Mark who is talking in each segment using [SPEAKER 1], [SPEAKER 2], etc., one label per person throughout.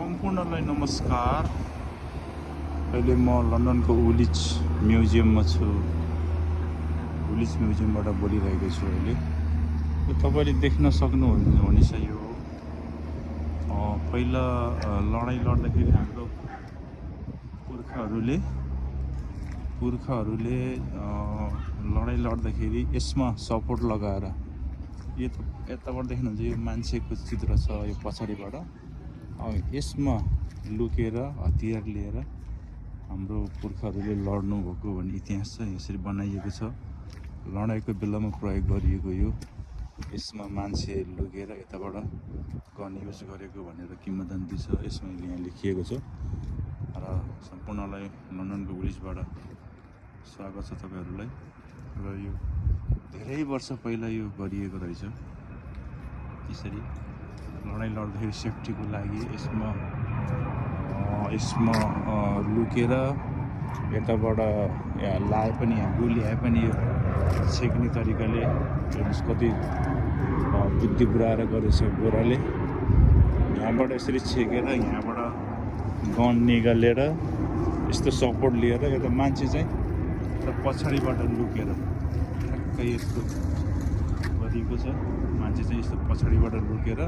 [SPEAKER 1] सम्पूर्णलाई नमस्कार। अहिले म लन्डनको वुलिच म्युजियममा छु। वुलिच म्युजियमबाट बोलिरहेको छु अहिले। तपाईँले देख्न सक्नुहुनेछ यो पहिला लडाइँ लड्दाखेरि हाम्रो पुर्खाहरूले लडाइँ लड्दाखेरि यसमा सपोर्ट लगाएर यताबाट देख्नुहुन्छ यो मान्छेको चित्र छ यो पछाडिबाट। यसमा लुकेर हतियार लिएर हाम्रो पुर्खाहरूले लड्नु भएको भन्ने इतिहास छ। यसरी बनाइएको छ। लडाइँको बेलामा प्रयोग गरिएको यो यसमा मान्छे लुकेर यताबाट गन युज गरेको भनेर किंवदन्ती छ। यसमा यहाँ लेखिएको छ र सम्पूर्णलाई लन्डनको वुलिचबाट स्वागत छ तपाईँहरूलाई। र यो धेरै वर्ष पहिला यो गरिएको रहेछ। यसरी लडाइँ लड्दाखेरि सेफ्टीको लागि यसमा लुकेर यताबाट लाए पनि यहाँ गोली आए पनि यो छेक्ने तरिकाले कति बुद्धि पुऱ्याएर गरेछ गोराले। यहाँबाट यसरी छेकेर यहाँबाट गन निकालेर यस्तो सपोर्ट लिएर यता मान्छे चाहिँ पछाडिबाट लुकेर ठ्याक्कै यस्तो गरिएको छ। मान्छे चाहिँ यस्तो पछाडिबाट लुकेर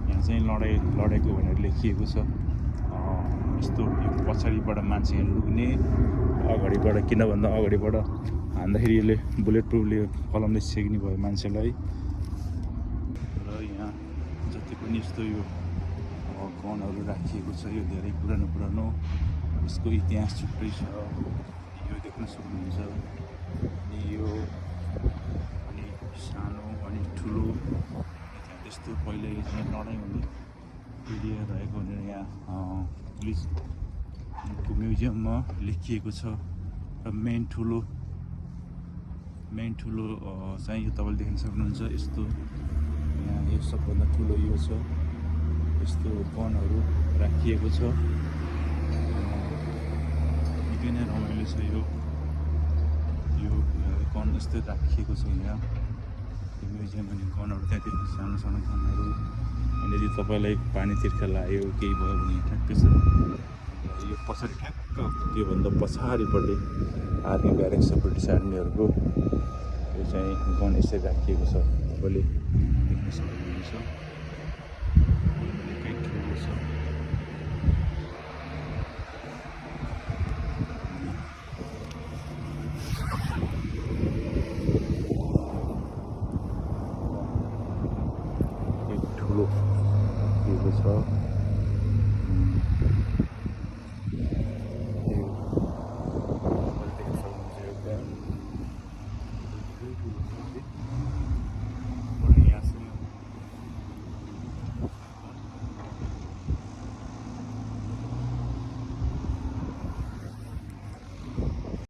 [SPEAKER 1] यहाँ चाहिँ लडेको भनेर लेखिएको छ। यस्तो यो पछाडिबाट मान्छे लुक्ने, अगाडिबाट किन भन्दा अगाडिबाट हान्दाखेरि यसले बुलेट प्रुफले कलमले छेक्ने भयो मान्छेलाई। र यहाँ जति पनि यस्तो यो गनहरू राखिएको छ यो धेरै पुरानो यसको इतिहास छुट्टै छ। यो देख्न सक्नुहुन्छ। अनि यो अनि सानो अनि ठुलो त्यस्तो पहिले चाहिँ लडाइँ हुने एरिया रहेको भनेर यहाँ पुलिसको म्युजियममा लेखिएको छ। र मेन ठुलो चाहिँ यो तपाईँले देख्न सक्नुहुन्छ। यस्तो यहाँ यो सबभन्दा ठुलो यो छ। यस्तो गनहरू राखिएको छ। निकै नै रमाइलो छ यो गन यस्तो राखिएको छ यहाँ म्युजियम। अनि गनहरू त्यहाँतिर सानो गनहरू अनि यदि तपाईँलाई पानी तिर्खा लाग्यो केही भयो भने ठ्याक्कै छ। यो पछाडि ठ्याक्क त्योभन्दा पछाडिपट्टि आर्मी ब्यारेक छ ब्रिटिस आर्मीहरूको। यो चाहिँ गन यसरी राखिएको छ। तपाईँले देख्न सक्नुहुन्छ। निकै ठुलो छ। ठुलो दिएको छ।